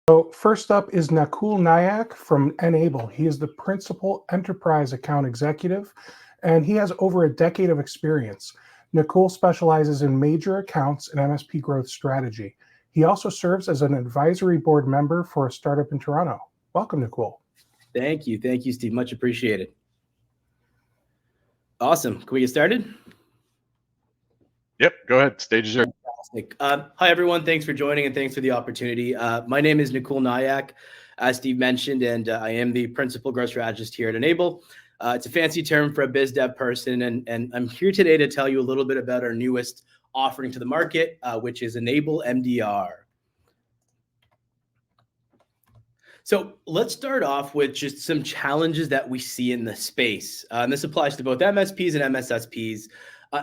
So first up is Nicole Nayak from N-able. He is the principal enterprise account executive, and he has over a decade of experience. Nicole specializes in major accounts and MSP growth strategy. He also serves as an advisory board member for a startup in Toronto. Welcome, Nicole. Thank you, Steve. Much appreciated. Awesome. Can we get started? Yep, go ahead. Stage is yours. Fantastic. Hi, everyone. Thanks for joining and thanks for the opportunity. My name is Nicole Nayak, as Steve mentioned, and I am the principal growth strategist here at N-able. It's a fancy term for a biz dev person, and I'm here today to tell you a little bit about our newest offering to the market, which is N-able MDR. So let's start off with just some challenges that we see in the space. And this applies to both MSPs and MSSPs.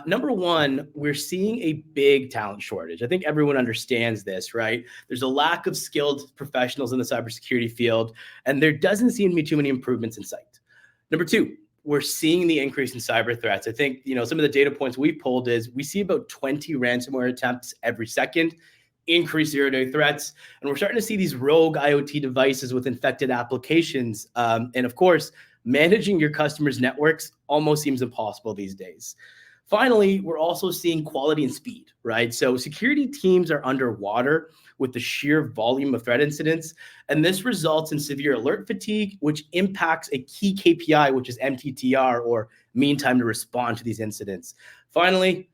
Number one, we're seeing a big talent shortage. I think everyone understands this, right? There's a lack of skilled professionals in the cybersecurity field, and there doesn't seem to be too many improvements in sight. Number two, we're seeing the increase in cyber threats. I think, some of the data points we pulled is we see about 20 ransomware attempts every second, increased zero-day threats, and we're starting to see these rogue IoT devices with infected applications. And of course, managing your customers' networks almost seems impossible these days. Finally, we're also seeing quality and speed, right? So security teams are underwater with the sheer volume of threat incidents, and this results in severe alert fatigue, which impacts a key KPI, which is MTTR, or mean time to respond to these incidents. Finally,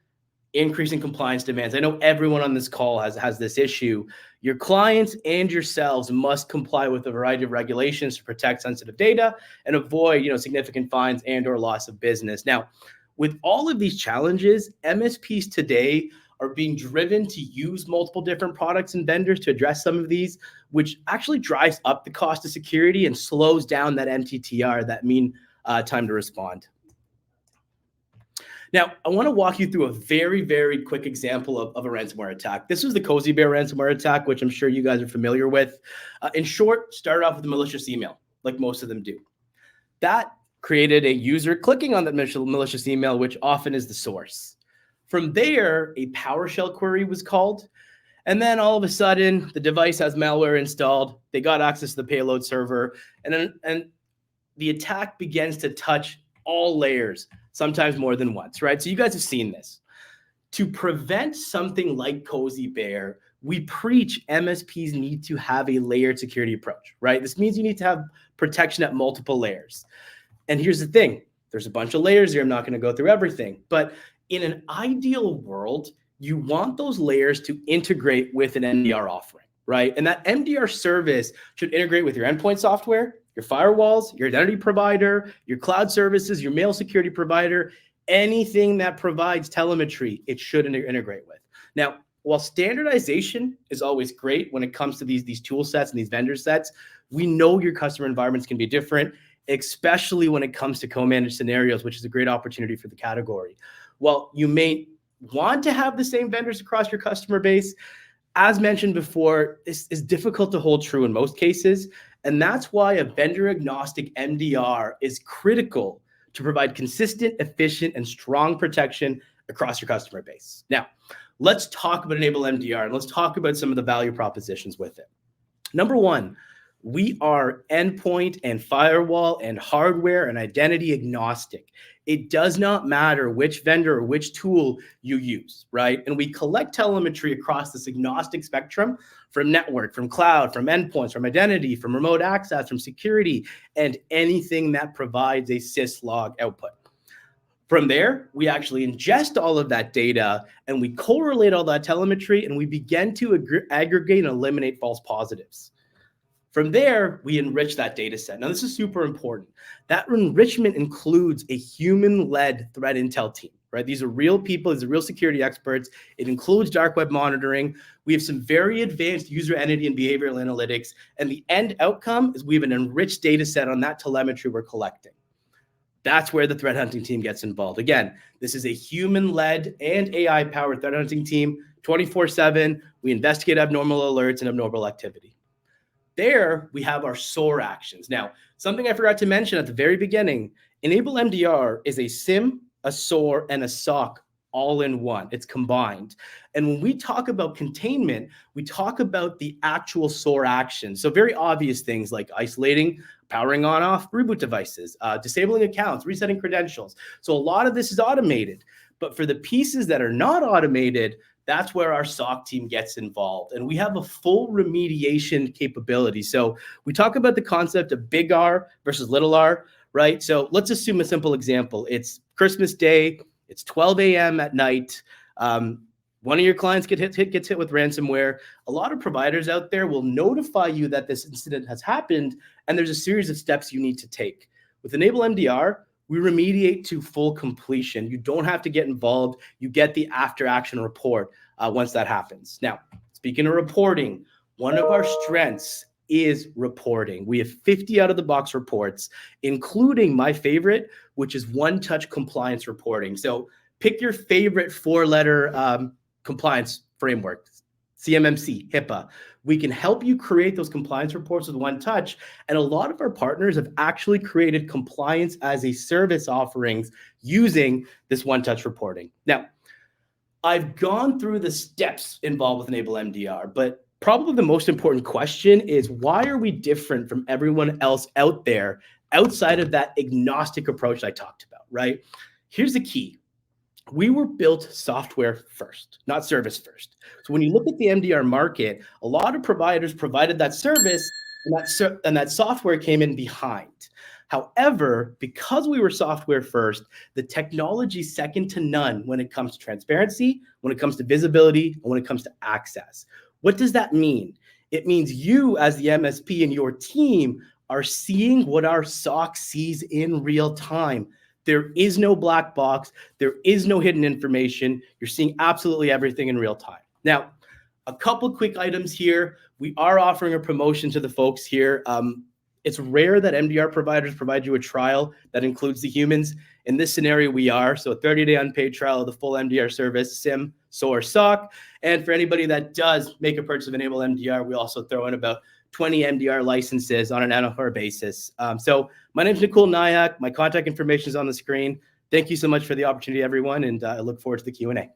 increasing compliance demands. I know everyone on this call has this issue. Your clients and yourselves must comply with a variety of regulations to protect sensitive data and avoid, significant fines and or loss of business. Now, with all of these challenges, MSPs today are being driven to use multiple different products and vendors to address some of these, which actually drives up the cost of security and slows down that MTTR, that mean time to respond. Now, I want to walk you through a very, very quick example of a ransomware attack. This was the Cozy Bear ransomware attack, which I'm sure you guys are familiar with. In short, started off with a malicious email, like most of them do. That created a user clicking on that malicious email, which often is the source. From there, a PowerShell query was called. And then all of a sudden, the device has malware installed. They got access to the payload server. And the attack begins to touch all layers, sometimes more than once, right? So you guys have seen this. To prevent something like Cozy Bear, we preach MSPs need to have a layered security approach, right? This means you need to have protection at multiple layers. And here's the thing. There's a bunch of layers here. I'm not going to go through everything. But in an ideal world, you want those layers to integrate with an MDR offering, right? And that MDR service should integrate with your endpoint software, your firewalls, your identity provider, your cloud services, your mail security provider, anything that provides telemetry, it should integrate with. Now, while standardization is always great when it comes to these tool sets and these vendor sets, we know your customer environments can be different, especially when it comes to co-managed scenarios, which is a great opportunity for the category. While you may want to have the same vendors across your customer base, as mentioned before, this is difficult to hold true in most cases. And that's why a vendor-agnostic MDR is critical to provide consistent, efficient, and strong protection across your customer base. Now, let's talk about N-able MDR, and let's talk about some of the value propositions with it. Number one, we are endpoint and firewall and hardware and identity agnostic. It does not matter which vendor or which tool you use, right? And we collect telemetry across this agnostic spectrum from network, from cloud, from endpoints, from identity, from remote access, from security, and anything that provides a syslog output. From there, we actually ingest all of that data and we correlate all that telemetry and we begin to aggregate and eliminate false positives. From there, we enrich that data set. Now, this is super important. That enrichment includes a human-led threat intel team, right? These are real people. These are real security experts. It includes dark web monitoring. We have some very advanced user entity and behavioral analytics. And the end outcome is we have an enriched data set on that telemetry we're collecting. That's where the threat hunting team gets involved. Again, this is a human-led and AI-powered threat hunting team, 24/7. We investigate abnormal alerts and abnormal activity. There, we have our SOAR actions. Now, something I forgot to mention at the very beginning, N-able MDR is a SIM, a SOAR, and a SOC all in one. It's combined. And when we talk about containment, we talk about the actual SOAR action. So very obvious things like isolating, powering on off reboot devices, disabling accounts, resetting credentials. So a lot of this is automated. But for the pieces that are not automated, that's where our SOC team gets involved. And we have a full remediation capability. So we talk about the concept of big R versus little r, right? So let's assume a simple example. It's Christmas Day. It's 12 a.m. at night. One of your clients gets hit with ransomware. A lot of providers out there will notify you that this incident has happened, and there's a series of steps you need to take. With N-able MDR, we remediate to full completion. You don't have to get involved. You get the after action report once that happens. Now, speaking of reporting, one of our strengths is reporting. We have 50 out of the box reports, including my favorite, which is one-touch compliance reporting. So pick your favorite 4-letter compliance framework, CMMC, HIPAA. We can help you create those compliance reports with one touch. And a lot of our partners have actually created compliance as a service offerings using this one touch reporting. Now, I've gone through the steps involved with N-able MDR, but probably the most important question is, why are we different from everyone else out there outside of that agnostic approach I talked about, right? Here's the key. We were built software first, not service first. So when you look at the MDR market, a lot of providers provided that service, and that software came in behind. However, because we were software first, the technology is second to none when it comes to transparency, when it comes to visibility, and when it comes to access. What does that mean? It means you as the MSP and your team are seeing what our SOC sees in real time. There is no black box. There is no hidden information. You're seeing absolutely everything in real time. Now, a couple quick items here. We are offering a promotion to the folks here. It's rare that MDR providers provide you a trial that includes the humans. In this scenario, we are. So a 30-day unpaid trial of the full MDR service, SIM, SOAR, SOC. And for anybody that does make a purchase of N-able MDR, we also throw in about 20 MDR licenses on an NFR basis. So my name is Nicole Nayak. My contact information is on the screen. Thank you so much for the opportunity, everyone, and I look forward to the Q&A.